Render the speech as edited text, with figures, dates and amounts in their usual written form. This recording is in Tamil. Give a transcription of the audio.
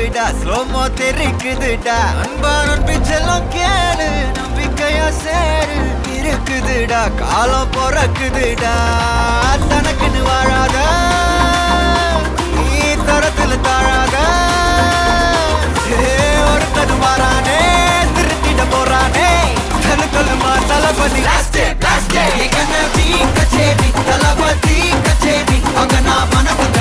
இருக்குதுடா ஸ்லோமோ தெரிக்குதுடா அன்பான பிச்செல்லாம் கேளு நம்பிக்கையா சேரு இருக்குதுடா காலம் பிறக்குதுடா தனக்குன்னு வாழாத நீ தரத்துல தாழாத ஒருத்தது மாறானே திருத்திட போறானே தனு தலுமா தளபதி கச்சேரி தளபதி கச்சேரி அங்க நான் மனசு